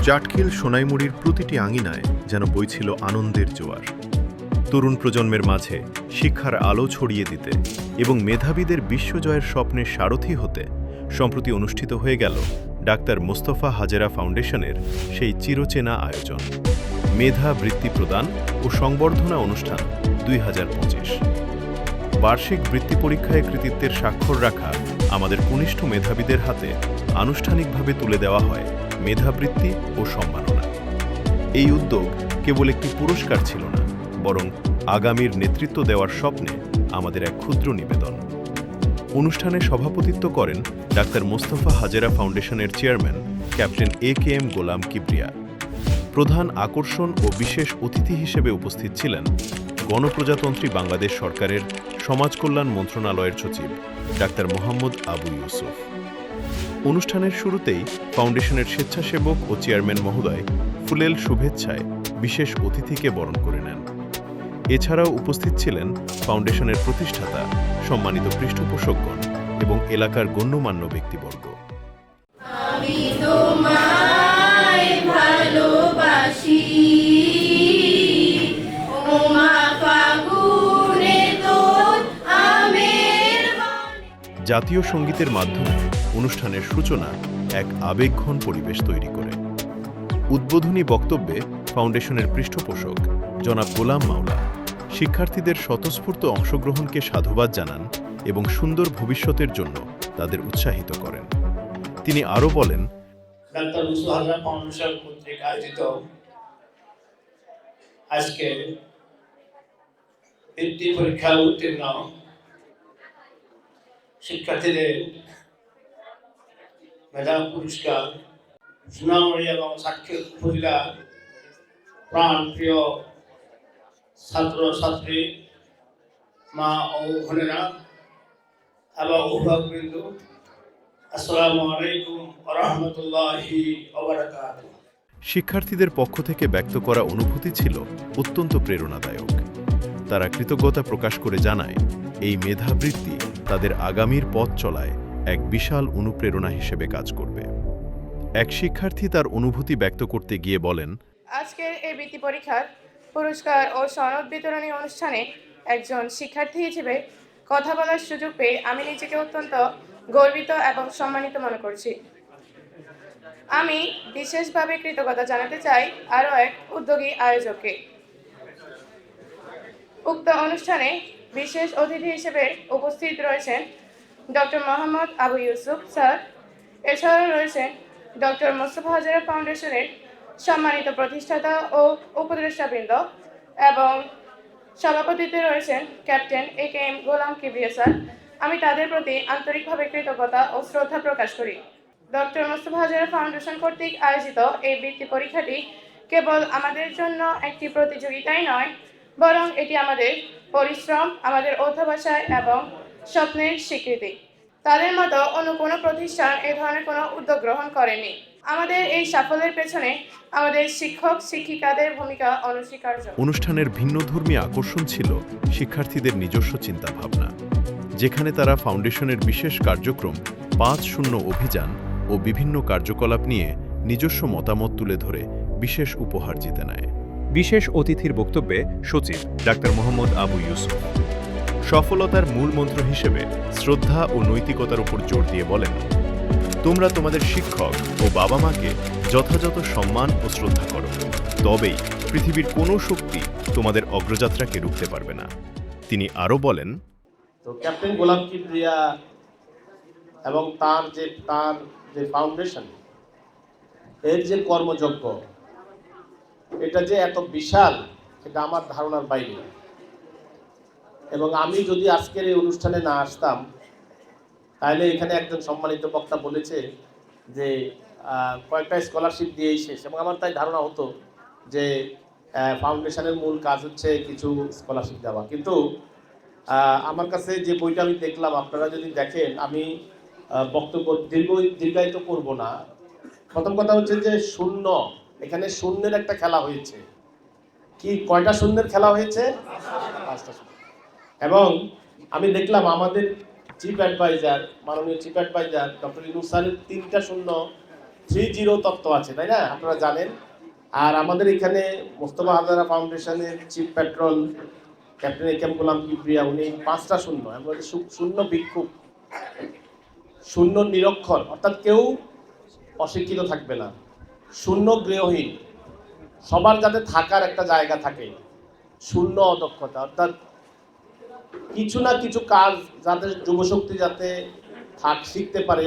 চাটখিল সোনাইমুড়ির প্রতিটি আঙিনায় যেন বইছিল আনন্দের জোয়ার। তরুণ প্রজন্মের মাঝে শিক্ষার আলো ছড়িয়ে দিতে এবং মেধাবীদের বিশ্বজয়ের স্বপ্নের সারথি হতে সম্প্রতি অনুষ্ঠিত হয়ে গেল ডাক্তার মোস্তফা হাজেরা ফাউন্ডেশনের সেই চিরচেনা আয়োজন, মেধা বৃত্তি প্রদান ও সংবর্ধনা অনুষ্ঠান 2025। বার্ষিক বৃত্তি পরীক্ষায় কৃতিত্বের স্বাক্ষর রাখা আমাদের কনিষ্ঠ মেধাবীদের হাতে আনুষ্ঠানিকভাবে তুলে দেওয়া হয় মেধাবৃত্তি ও সম্মাননা। এই উদ্যোগ কেবল একটি পুরস্কার ছিল না, বরং আগামীর নেতৃত্ব দেওয়ার স্বপ্নে আমাদের এক ক্ষুদ্র নিবেদন। অনুষ্ঠানে সভাপতিত্ব করেন ডাক্তার মোস্তফা হাজেরা ফাউন্ডেশনের চেয়ারম্যান ক্যাপ্টেন AKM গোলাম কিবরিয়া। প্রধান আকর্ষণ ও বিশেষ অতিথি হিসেবে উপস্থিত ছিলেন গণপ্রজাতন্ত্রী বাংলাদেশ সরকারের সমাজ কল্যাণ মন্ত্রণালয়ের সচিব ডাক্তার মোহাম্মদ আবু ইউসুফ। অনুষ্ঠানের শুরুতেই ফাউন্ডেশনের স্বেচ্ছাসেবক ও চেয়ারম্যান মহোদয় ফুলেল শুভেচ্ছায় বিশেষ অতিথিকে বরণ করে নেন। এছাড়াও উপস্থিত ছিলেন ফাউন্ডেশনের প্রতিষ্ঠাতা, সম্মানিত পৃষ্ঠপোষকগণ এবং এলাকার গণ্যমান্য ব্যক্তিবর্গ। আমি তোমায় ভালোবাসি, ওমা ফাগুনে তোর আমের বাণী। জাতীয় সঙ্গীতের মাধ্যমে অনুষ্ঠানের সূচনা এক আবেগঘন পরিবেশ তৈরি করে। উদ্বোধনী বক্তব্যে ফাউন্ডেশনের পৃষ্ঠপোষক জনাব গোলাম মাওলা শিক্ষার্থীদের স্বতঃস্ফূর্ত অংশগ্রহণকে সাধুবাদ জানান এবং সুন্দর ভবিষ্যতের জন্য তাদের উৎসাহিত করেন। তিনি আরও বলেন, ডাক্তার মোস্তফা হাজেরা ফাউন্ডেশন কর্তৃক আয়োজিত আজকে বৃত্তি পরীক্ষায় উত্তীর্ণ শিক্ষার্থীদের মেধা পুরস্কার সোনামুড়ি এবং চাটখিল উপজেলার প্রাণ প্রিয় ছাত্র ছাত্রী, মা ও বোনেরা এবং অভিভাবকবৃন্দ, আসসালামু আলাইকুম ওয়া রাহমাতুল্লাহি ওয়া বারাকাতুহু। শিক্ষার্থীদের পক্ষ থেকে ব্যক্ত করা অনুভূতি ছিল অত্যন্ত প্রেরণাদায়ক। তারা কৃতজ্ঞতা প্রকাশ করে জানায়, এই মেধাবৃত্তি তাদের আগামীর পথ চলায় এক বিশাল অনুপ্রেরণা হিসেবে কাজ করবে। এক শিক্ষার্থী তার অনুভূতি ব্যক্ত করতে গিয়ে বলেন, আজকের এই বৃত্তি পরীক্ষার পুরস্কার ও সনদ বিতরণী অনুষ্ঠানে একজন শিক্ষার্থী হিসেবে কথা বলার সুযোগ পেয়ে আমি নিজেকে অত্যন্ত গর্বিত এবং সম্মানিত মনে করছি। আমি বিশেষভাবে কৃতজ্ঞতা জানাতে চাই আরও এক উদ্যোগী আয়োজককে। উক্ত অনুষ্ঠানে বিশেষ অতিথি হিসেবে উপস্থিত রয়েছেন ডক্টর মোহাম্মদ আবু ইউসুফ স্যার। এছাড়াও রয়েছেন ডক্টর মোস্তফা হাজেরা ফাউন্ডেশনের সম্মানিত প্রতিষ্ঠাতা ও উপদেষ্টাবৃন্দ এবং সভাপতিত্বে রয়েছেন ক্যাপ্টেন AKM গোলাম কিবরিয়া স্যার। আমি তাদের প্রতি আন্তরিকভাবে কৃতজ্ঞতা ও শ্রদ্ধা প্রকাশ করি। ডক্টর মোস্তফা হাজেরা ফাউন্ডেশন কর্তৃক আয়োজিত এই বৃত্তি পরীক্ষাটি কেবল আমাদের জন্য একটি প্রতিযোগিতাই নয়, বরং এটি আমাদের পরিশ্রম, আমাদের অধ্যবসায় এবং স্বপ্নের স্বীকৃতি। তাদের মতো অন্য কোনো প্রতিষ্ঠান এ ধরনের কোনো উদ্যোগ গ্রহণ করেনি। আমাদের এই সাফল্যের পেছনে আমাদের শিক্ষক শিক্ষিকাদের ভূমিকা অনস্বীকার্য। অনুষ্ঠানের ভিন্নধর্মী আকর্ষণ ছিল শিক্ষার্থীদের নিজস্ব চিন্তাভাবনা, যেখানে তারা ফাউন্ডেশনের বিশেষ কার্যক্রম ৫-০ অভিযান ও বিভিন্ন কার্যকলাপ নিয়ে নিজস্ব মতামত তুলে ধরে বিশেষ উপহার জিতে নেয়। বিশেষ অতিথির বক্তব্যে সচিব ডাক্তার মোহাম্মদ আবু ইউসুফ সফলতার মূল মন্ত্র হিসেবে শ্রদ্ধা ও নৈতিকতার উপর জোর দিয়ে বলেন, তোমরা তোমাদের শিক্ষক ও বাবা মাকে যথাযথ সম্মান ও শ্রদ্ধা করো, তবেই পৃথিবীর কোনো শক্তি তোমাদের অগ্রযাত্রাকে রুখতে পারবে না। তিনি আরও বলেন, তো ক্যাপ্টেন গোলাম কিবরিয়া এবং তার যে ফাউন্ডেশন, এর যে কর্মযজ্ঞ, এটা যে এত বিশাল, এটা আমার ধারণার বাইরে। এবং আমি যদি আজকের এই অনুষ্ঠানে না আসতাম, তাহলে এখানে একজন সম্মানিত বক্তা বলেছে যে কয়েকটা স্কলারশিপ দিয়েই শেষ, এবং আমার তাই ধারণা হতো যে ফাউন্ডেশনের মূল কাজ হচ্ছে কিছু স্কলারশিপ দেওয়া। কিন্তু আমার কাছে যে বইটা আমি দেখলাম, আপনারা যদি দেখেন, আমি বক্তব্য দীর্ঘায়িত করব না। প্রথম কথা হচ্ছে যে শূন্য, এখানে শূন্যের একটা খেলা হয়েছে। কি কয়টা শূন্যের খেলা হয়েছে? 5টা শূন্য। এবং আমি দেখলাম আমাদের চিফ অ্যাডভাইজার, মাননীয় চিফ অ্যাডভাইজার ডক্টর ইউনুস স্যারের 3টা শূন্য 30 তত্ত্ব আছে, তাই না? আপনারা জানেন। আর আমাদের এখানে মোস্তফা হাজারা ফাউন্ডেশনের চিফ প্যাট্রন ক্যাপ্টেন এ কে এম গোলাম কিবরিয়া, উনি 5টা শূন্য, আমরা শূন্য ভিক্ষুক, শূন্য নিরক্ষর, অর্থাৎ কেউ অশিক্ষিত থাকবে না, শূন্য গৃহহীন, সবার যাতে থাকার একটা জায়গা থাকে, শূন্য অদক্ষতা, অর্থাৎ কিছু না কিছু কাজ যাতে যুবশক্তি যাতে শিখতে পারে,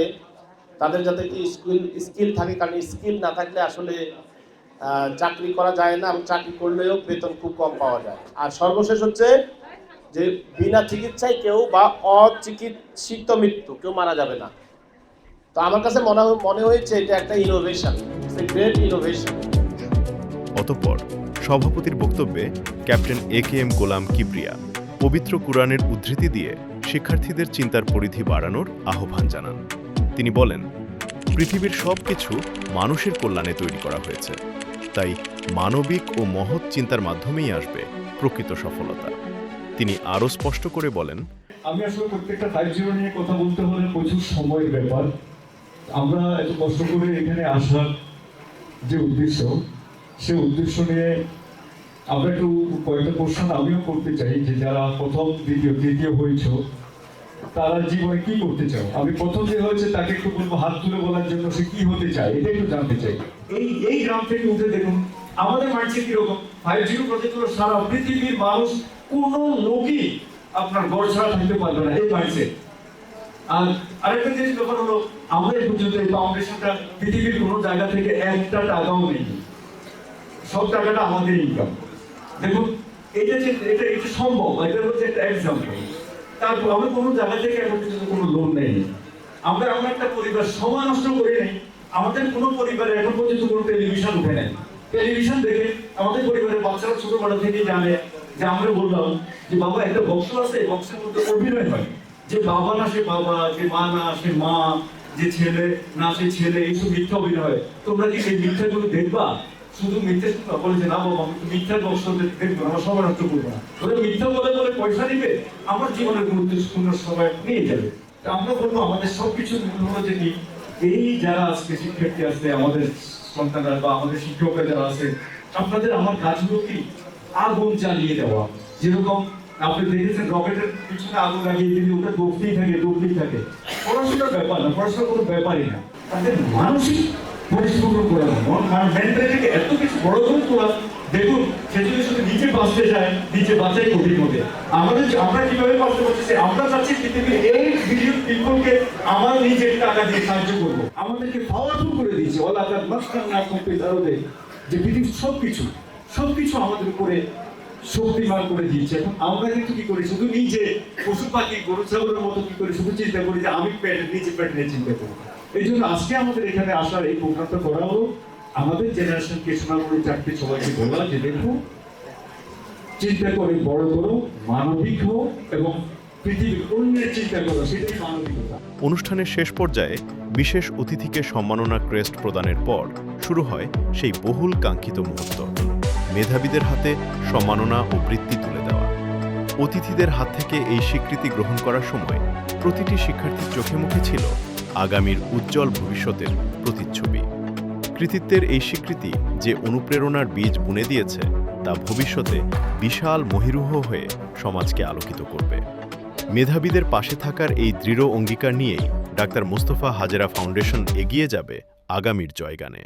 তাদের যাতে কি স্কিল থাকে, কারণ স্কিল না থাকলে আসলে চাকরি করা যায় না, এবং চাকরি করলেও বেতন খুব কম পাওয়া যায়। আর সর্বশেষ হচ্ছে যে বিনা চিকিৎসায় কেউ বা অচিকিৎসিত মৃত্যু কেউ মারা যাবে না। তো আমার কাছে মনে হয়েছে এটা একটা innovation, it's a great innovation. অতঃপর সভাপতির বক্তব্যে ক্যাপ্টেন এ কে এম গোলাম কিবরিয়া পবিত্র কুরআনের উদ্ধৃতি দিয়ে শিক্ষার্থীদের চিন্তার পরিধি বাড়ানোর আহ্বান জানান। তিনি বলেন, পৃথিবীর সবকিছু মানুষের কল্যাণে তৈরি করা হয়েছে, তাই মানবিক ও মহৎ চিন্তার মাধ্যমেই আসবে প্রকৃত সফলতা। তিনি আরও স্পষ্ট করে বলেন, আমি আসলে প্রত্যেকটা 5-0 নিয়ে কথা বলতে হলে প্রচুর সময়ের ব্যাপার। আমরা এত কষ্ট করে এখানে আসার যে উদ্দেশ্য, সে উদ্দেশ্য নিয়ে আমরা একটু কয়েকটা কোশ্চেন আমিও করতে চাই, যে যারা প্রথম দ্বিতীয় তৃতীয় হয়েছে তারা জীবনে কি করতে চাও। আমি প্রথম যে হয়েছে তাকে একটু বলবো হাত তুলে বলার জন্য সে কি হতে চায়, এটা একটু জানতে চাই। এই গ্রাম থেকে উঠে দেখুন আমাদের মাইন্ডসেট কিরকম। 5-0 প্রজেক্ট হলো সারা পৃথিবীর মানুষ, কোনো লোকই আপনার গড় ছাড়া থাকতে পারবে না, এই মাইন্ডসেট। আর আরেকটা জিনিস ব্যাপার হলো, আমরা এই পর্যন্ত এই ফাউন্ডেশনটা পৃথিবীর কোনো জায়গা থেকে একটা টাকাও নেই, সব টাকাটা আমাদের ইনকাম। দেখুন এটা সম্ভব, এটা হচ্ছে একটা এক্সাম্পল। তারপর আমরা কোনো জায়গা থেকে এখন পর্যন্ত কোনো লোন নেই। আমরা একটা পরিবার সময় নষ্ট করে নেই। আমাদের কোনো পরিবারে এখন পর্যন্ত কোনো টেলিভিশন উঠে নেই। টেলিভিশন দেখে আমাদের পরিবারের বাচ্চারা ছোটবেলা থেকে জানে যে আমরা বললাম যে বাবা একটা বক্স আছে, বক্সের মধ্যে অভিনয় হয়, যে বাবা না সে বাবা, যে মা না সে মা, যে ছেলে না সে ছেলে, এইসব মিথ্যা অভিনয় হয়। তোমরা কি সেই মিথ্যাগুলো দেখবা? শুধু মিথ্যা বলেছে না বাবা, আমি মিথ্যা বক্স দেখবো, আমার সময় নষ্ট করবো না। ওরা মিথ্যা বলে পয়সা দিবে, আমার জীবনের গুরুত্বপূর্ণ সময় নিয়ে যাবে। আমরা বলবো আমাদের সবকিছু হলো যে কি, এই যারা আজকে শিক্ষার্থী আছে, আমাদের সন্তানরা বা আমাদের শিক্ষকরা যারা আছে, আপনাদের আমার কাজগুলো কি আগুন জ্বালিয়ে দেওয়া। যেরকম আপনি দেখেছেন রকেটের পিছনে আগুন লাগিয়ে দিলে ওটা দৌড়তেই থাকে। পড়াশোনার ব্যাপার না, পড়াশোনার কোনো ব্যাপারই না, তাদের মানসিক পরিশ্রম করে মেন্টালিটিকে এত কিছু বড় করে তোলা। দেখুন সে যদি শুধু নিচে বাঁচতে যায়, নিচে বাঁচাই কঠিন হবে। আমরা কিভাবে বাঁচতে পারছি? আমরা চাচ্ছি পৃথিবীর 8 বিলিয়ন পিপলকে আমার নিজের টাকা দিয়ে সাহায্য করবো। আমাদেরকে পাওয়ারফুল করে দিয়েছে যে পৃথিবীর সবকিছু আমাদের উপরে শক্তিমান করে দিয়েছে। এখন আমরা কিন্তু কি করি, শুধু নিজে পশু পাখি গরু ছাগলের মতো কি করে শুধু চিন্তা করি যে আমি পেট নিয়ে চিন্তা করবো। এই জন্য আজকে আমাদের এখানে আসার এই প্রোগ্রামটা করা হলো, আমাদের জেনারেশনকে সোনামণি চাকরি সবাইকে বলা যে দেখো, চিন্তা করে বড় করো, মানবিক হো এবং পৃথিবীর অন্যের চিন্তা করো, সেটাই মানবিকতা। অনুষ্ঠানের শেষ পর্যায়ে বিশেষ অতিথিকে সম্মাননা ক্রেস্ট প্রদানের পর শুরু হয় সেই বহুল কাঙ্ক্ষিত মুহূর্ত, মেধাবীদের হাতে সম্মাননা ও বৃত্তি তুলে দেওয়া। অতিথিদের হাত থেকে এই স্বীকৃতি গ্রহণ করার সময় প্রতিটি শিক্ষার্থীর চোখে মুখে ছিল আগামীর উজ্জ্বল ভবিষ্যতের প্রতিচ্ছবি। কৃতিত্বের এই স্বীকৃতি যে অনুপ্রেরণার বীজ বুনে দিয়েছে, তা ভবিষ্যতে বিশাল মহিরুহ হয়ে সমাজকে আলোকিত করবে। মেধাবীদের পাশে থাকার এই দৃঢ় অঙ্গীকার নিয়েই ডাক্তার মোস্তফা হাজেরা ফাউন্ডেশন এগিয়ে যাবে আগামীর জয়গানে।